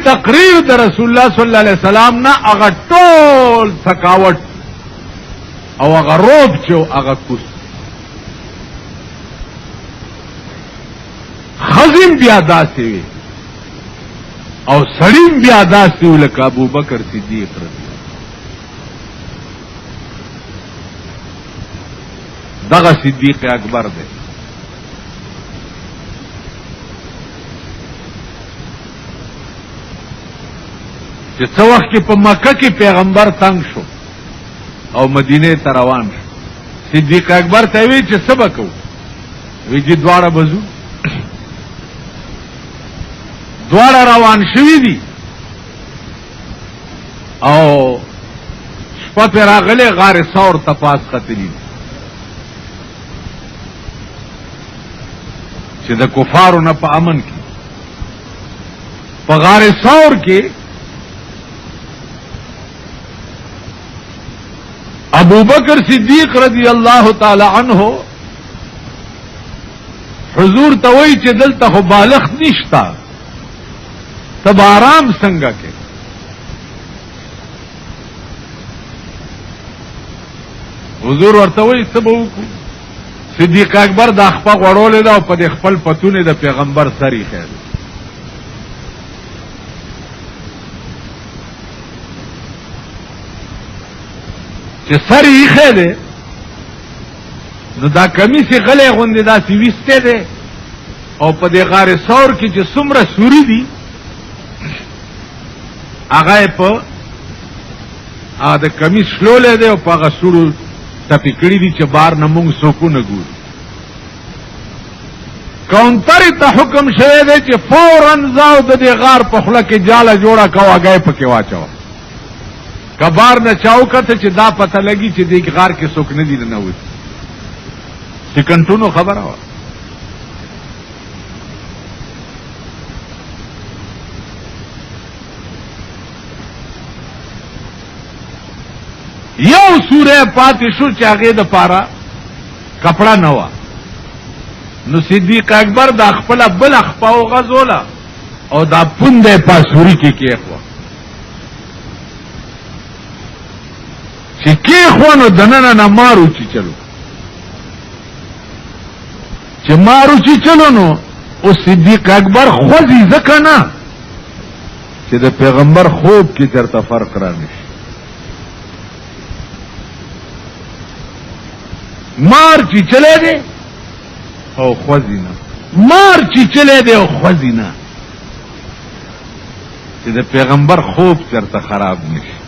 تقریر د رسول الله صلی الله علیه وسلم نه هغه ټول ثقاوت او هغه روب چې هغه کوس خزم بیا داسې وي او سړیم بیا داسې وي لکه ابوبکر صدیق رضی دغه صدیق اکبر دی چې څو وخت کې په مکه کې پیغمبر تنگ شو او مدینه ته روان شو صدیق اکبر ته وی چې سبق وو وی چې دواړه بزو دواړه روان شوي دي او شپه پې راغلی غار ثور ته پاس ختلي دي چې د کفارو نه په امن کې په غار ثور کې ابو بکر صدیق رضی اللہ تعالی عنہ حضور توئی چې دلته خو بالغ نشتا تب آرام څنګه کې حضور ورته وایي څه به وکړو صدیق اکبر د خپل غړولې دا او په خپل پتونه د پیغمبر سری خیر چې سر یې خېده نو دا کمیسي غلې غوندې داسې ویسته ده او په دې غار ثور کې چې څومره سوري دي هغه په د کمیس شلولې ده او په هغه سورو تپې کړي دي چې بار نه مونږ څوک نه ګورو کاونټر ته حکم شوی دی چې فوراً ځاو د دې غار په خوله کې جاله جوړه کوه هګۍ پکې واچوه کبار نه چاو کته چې دا پته لګي چې دې غار کې څوک نه دي نه وي سکندونو خبره وا یو سوره پاتې شو چې هغه د پاره کپڑا نه و نو صدیق اکبر د خپل بل خپاو غزوله او دا پوندې پاسوري کې کېخوا چې کې خوانو دننه نه مارو چې چلو چې مارو چې چلو نو او صدیق اکبر خوځي ځکه نه چې د پیغمبر خوب کې چرته فرق را نشي مار چې چلے دے او خوځي نه مار چې چلے دے او خوځي نه چې د پیغمبر خوب چرته خراب نشي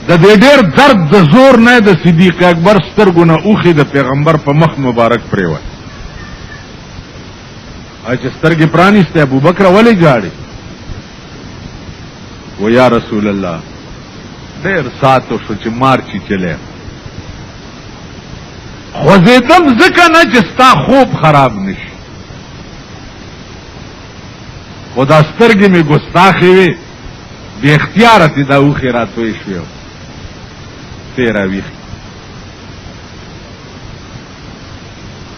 د دې ډېر درد د زور نه د صدیق اکبر سترګونه اوخي د پیغمبر په مخ مبارک پریوت چې سترګې پرانیسته ابوبکر ولې جاړي و یا رسول الله ډېر ساتو شو چې مار چې چلے خوځېدم ځکه نه چې ستا خوب خراب نشي خو دا سترګې مې ګستاخې وې بې اختیاره تې دا اوښې راتوی شوې تیرا ویخ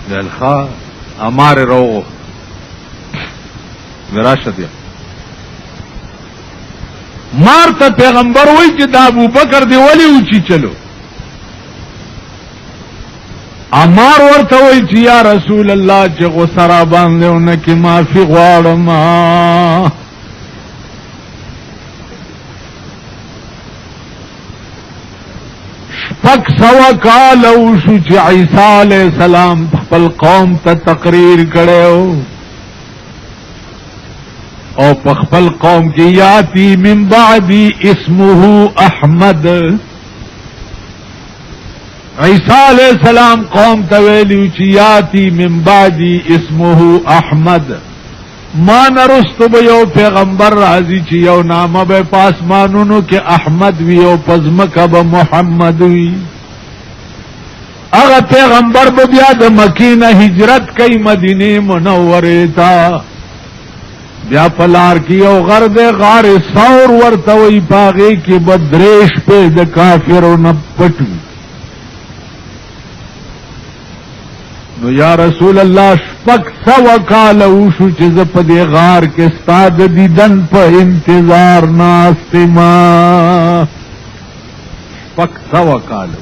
دلخوا امار روغو وراشد یا مار تا پیغمبر وی چې دا ابو بکر دی ولی اوچی چلو امار ورته وی چې یا رسول الله چې غسرا باندې اونکه معافي غواړم پک سوا کالو شو چې عیسی علیہ السلام خپل قوم ته تقریر کړو او په خپل قوم کې یاتی من بعدی اسمه احمد عیسی علیہ السلام قوم ته ویلو چې یاتی من بعدی اسمه احمد ما نرستو به یو پیغمبر راځي چې یو نامه به پاسمانونو کې احمد وی او پزمکه به محمد وی هغه پیغمبر به بیا د مکې نه هجرت کوي مدینه منوره ته بیا پلار کی او غر دے غار ثور ورته وی باغې کې بدریش په د کافرو نه پټو نو یا رسول الله شپږ سوه کاله وشو چې زه په دې غار کې ستا د دیدن په انتظار ناست ما. شپږ سوه کاله.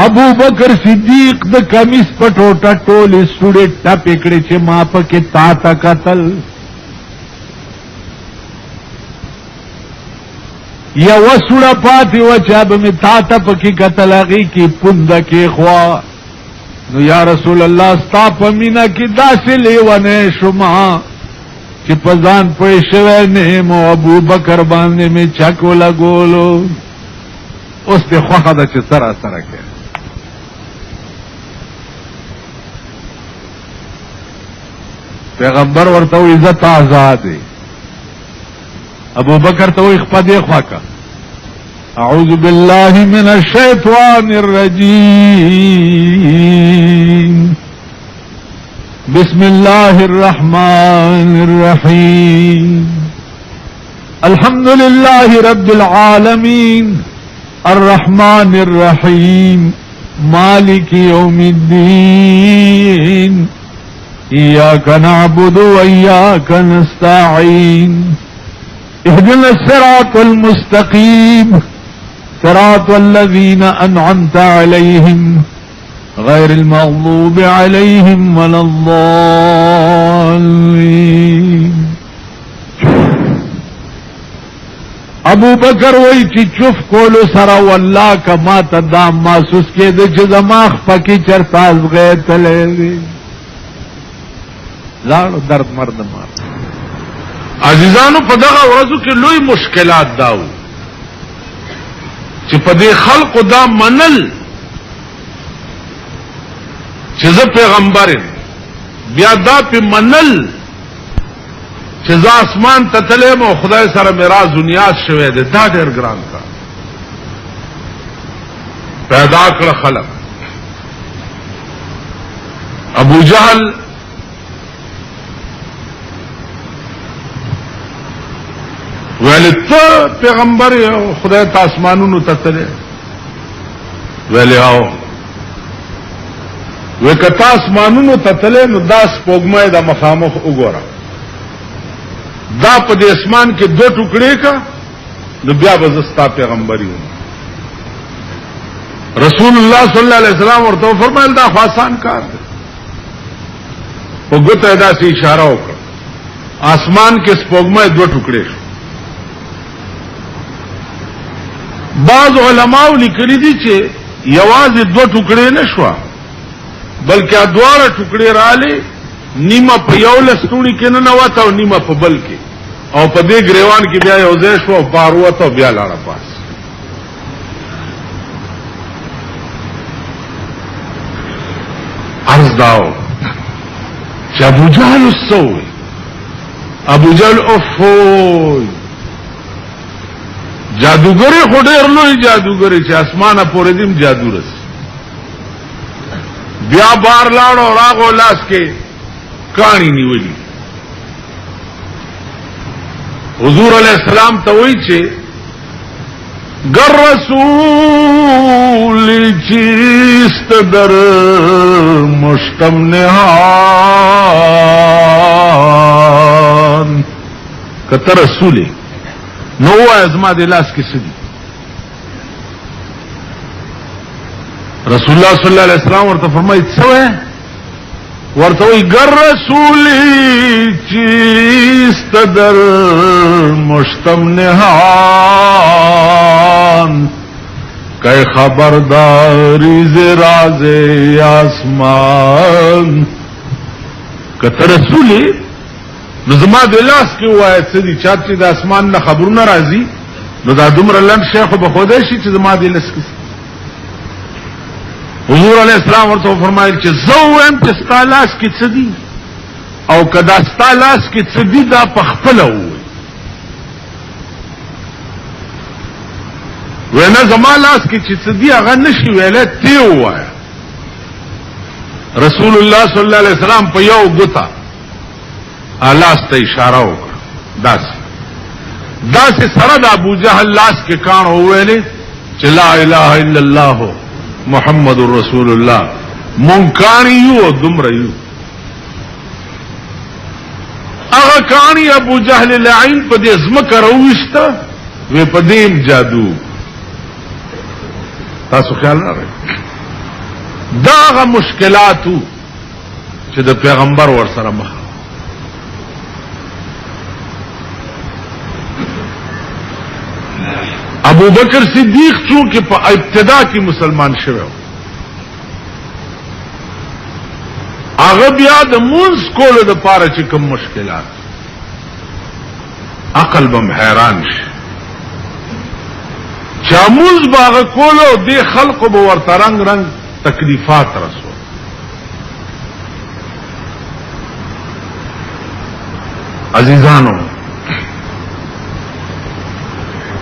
ابو بکر صدیق د کمیس په ټوټه ټولې سوړې ټپې کړې چې ما پکې تا ته کتل. یوه سوړه پاتې وه چې به مې تا ته پکې کتل، هغې کې پونده کېښوا. نو یا رسول الله ستا په مینه کې داسې لیونی شوما چې په ځان پوه شوی نه یم او ابو بکر باندې مې چک ولګولو. اوس دې خوښه ده چې سره سره کې پیغمبر ورته وایي عزت آزاد دی. ابو بکر ته وایي خپه دې خوا کا. اعوذ باللہ من الشیطان الرجیم بسم اللہ الرحمن الرحیم الحمد للہ رب العالمین الرحمن الرحیم مالک یوم الدین ایاک نعبد و ایاک نستعین اهدنا الصراط المستقیم صراط الذین انعمت علیہم غیر المغضوب علیہم ولا الضالین. ابو بکر وی چې چف کولو سره والله کما ته دا محسوس کېده چې زما خپکې چرته ازغې تللی دی. لاړو درد مرد مار. عزیزانو په دغه ورځو کې لوی مشکلات داو چې په دې خلقو دا منل چې زه پیغمبر یم، بیا دا په منل چې زه اسمان ته تلم او خدای سره میراث و نیاز شوی دی، دا ډېر ګران کار پیدا کړ خلق. ابو جهل ویلی تو پیغمبر خدای تا اسمانونو تتلے ویلی آو وی کتا اسمانونو تتلے نو دا سپوگمائی دا مخامخ اگورا دا پا دی اسمان کے دو ٹکڑے کا نو بیا بزستا پیغمبری ہوں. رسول اللہ صلی اللہ علیہ وسلم اور تو فرمائل دا خاصان کار دے وہ گت ادا سے اشارہ ہو کر آسمان کے سپوگمائی دو ٹکڑے شو. بعض علماء لیکلی دي چې یوازې دو ټوکړې نشوا بلکې دواړه ټوکړې رااله، نیمه په یو لستوڼي کې نه نوته او نیمه په بل کې، او په دې ګریوان کې بیا یو ځای شو بار وته بیا لاړه پاس. عرض داو چې ابو جهل السوي ابو جهل افوي جادوګری خو ډېر لوی جادوګری چې اسمانه پورې دیم جادو رس. بیا بار لاړو راغو لاس کې کانی نیولی. حضور علیہ السلام ته وایي چې گر رسول چیست در مشتم نهان کته رسولی نو ازما د لاس کې سدي. رسول الله صلی الله علیه وسلم ورته فرمایي څه ورته وی گر رسولی چیست در مشتم نهان که خبرداری ز راز آسمان. کته رسولی نو زما د لاس کې وایي څه دي چې د اسمان نه خبرونه راځي نو دا دومره لنډ شیخ به خدای شي چې زما د لاس کې. حضور علیہ السلام ورته فرمایل چې زه وایم چې ستا لاس کې څه دي او کدا ستا لاس کې څه دي دا په خپله ووایي. وینا زما لاس کې چې څه دي هغه نشي ویلی تی ووایه. رسول الله صلی الله علیه وسلم په یو ګوته لاس ته اشاره وکړه داسې سره د ابو جهل لاس کې کاڼ وویلې چې لا اله الا الله محمد رسول الله مونږ کانی یو دومره یو هغه کانی ابو جهل لعین په دې ځمکه راوښته وی په دې جادو تاسو خیال نه لرئ دا هغه مشکلاتو چې د پیغمبر ورسره مخ ابو بکر صدیق چونکه په ابتدا کې مسلمان شوی هغه بیا د مونږ کولو د پاره چې کوم مشکلات عقل بم حیران شي چا مونږ باغ کولو د خلقو به ورته رنگ رنگ تکلیفات رسو عزیزانو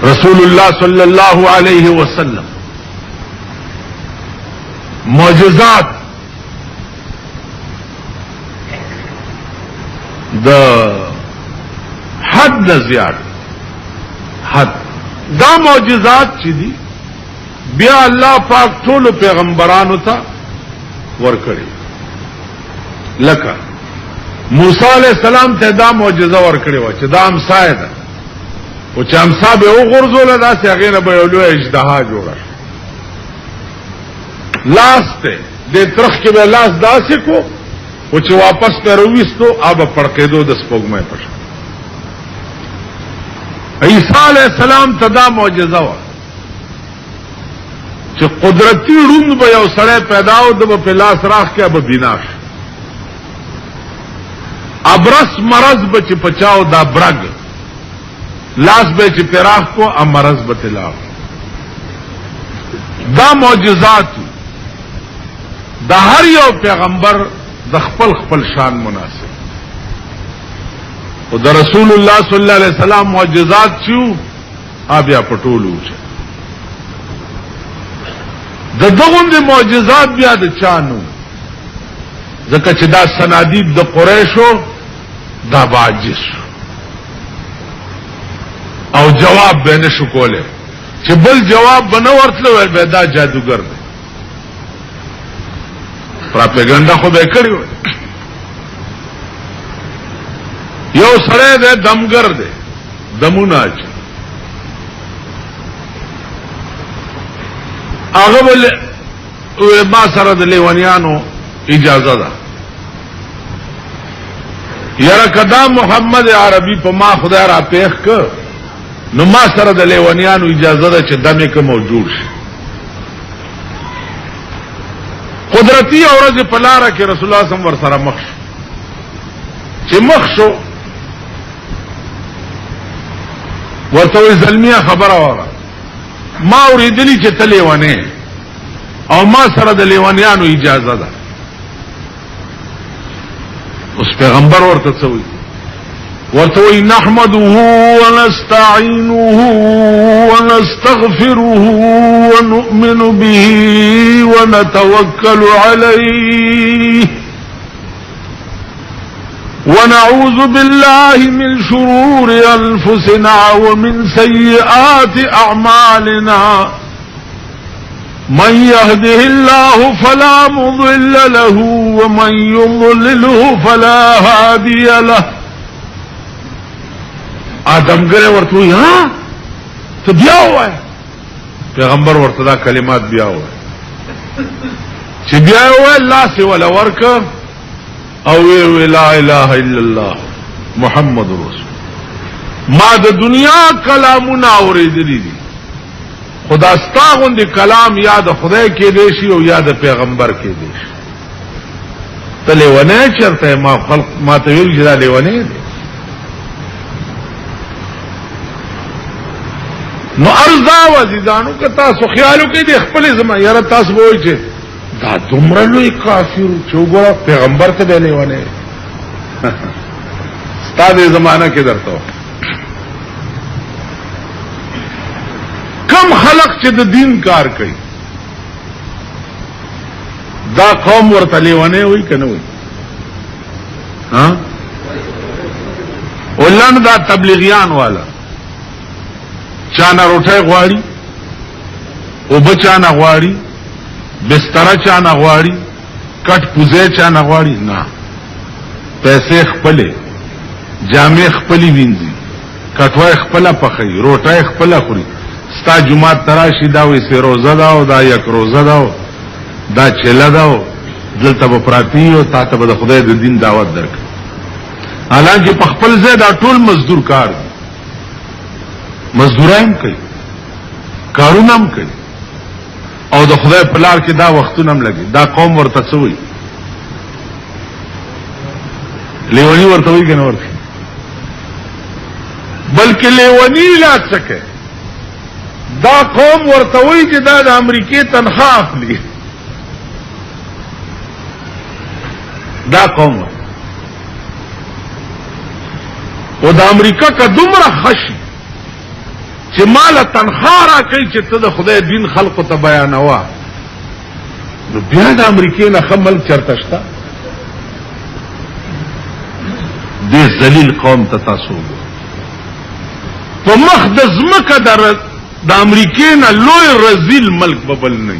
رسول اللہ صلی اللہ علیہ وسلم معجزات دا حد نه زیات حد دا معجزات چې دي بیا الله پاک ټول پیغمبرانو ته ورکړي لکه موسی علیہ السلام ته دا معجزه ورکړي و چې دا امسای ده او چې امسا به وګرځول داسې هغه نه به یو لوی اجتهاد جوړ لاس ته د ترخ کې به لاس داسې کو او چې واپس پرويستو اب پړکېدو د سپوږمۍ پښه عیسی علیہ السلام ته دا معجزه و چې قدرتی روند به یو سړی پیدا او د په لاس راخ کې به بیناش ابرس مرض به چې پچاو دا برګ لاس به چې پراخ کو امرض به تلاو دا معجزات دا هر یو پیغمبر د خپل خپل شان مناسب او د رسول الله صلی الله علیه وسلم معجزات چو بیا پټولو د دغه د معجزات بیا د چانو ځکه چې دا سنادید د قریشو دا باجس او جواب به نشو کوله چې بل جواب بنو ورتلو ول به دا جادوګر دی پروپاګاندا خو به کړی و یو سره ده دمګر دی دموناج هغه ول ما سره د لیوانیانو اجازه ده یاره کدا محمد عربي په ما خدای را پیښ ک نو ما سره د لیوانیانو اجازه ده چې دمه کې موجود شي قدرتی اورز په لار کې رسول الله صلی الله علیه وسلم ور سره مخ چې مخ شو ورته زلمیه خبره وره ما اوریدلی چې تلیوانه او ما سره د لیوانیانو اجازه ده اوس پیغمبر ورته څوي ورته وی نحمده ونستعينه ونستغفره ونؤمن به ونتوكل عليه ونعوذ بالله من شرور أنفسنا ومن سيئات أعمالنا من يهده الله فلا مضل له ومن يضلله فلا هادي له آدمګره ورته ها ته بیا وای پیغمبر ورته دا کلمات بیا وای چې بیا وای الله سی ولا ورک او وی لا اله الا الله محمد رسول ما د دنیا کلامونه اوریدلی دي خدا ستاغوندې کلام یاد خدای کې دی شي او یاد پیغمبر کې دی شي تله ونه چرته ما خلق ما ته ویل چې دا لیونه دي نو ارزا وزیدانو که تاسو خیالو کې د خپل زما یاره تاسو وایي چې دا دومره لوی کافر چې وګوره پیغمبر ته دی لیونه ستاسو زمانہ کې درته کم خلق چې د دین کار کوي دا قوم ورته لیونه وي کنه وي ها ولن دا تبلیغیان والا چانا روټه غواړي او بچانا غواړي بستر چا نه غواړي، کټ پوزه چا نه غواړي، نه پیسې خپلې، جامې خپلې وینځي، کټوای خپله پخوي، روټۍ خپله خوري. ستا جمعات تراشي دا وې سه روزه دا او دا یک روزه دا دا چله دا دلته به پراتی او تا ته به د خدای د دین دعوت درک. حالانکه په خپل ځای دا ټول مزدور کار دی، مزدورایم کوي، کارونه هم کوي او د خدای په لار کې دا وختونه هم لګي. دا قوم ورته څه وایي؟ لیونی ورته وایي که نه ورته؟ بلکې لیونی لا څه کوي، دا قوم ورته وایي چې دا د امریکې تنخواه اخلي. دا قوم او د امریکا کا دومره خشي چې مال تنخواه را کوي چې ته د خدای دین خلقو ته بیانوا، نو بیا د امریکې نه ښه ملک چرته شته؟ دې ذلیل قوم ته تاسو په مخ د ځمکه د امریکې نه لوی رذیل ملک به بل نه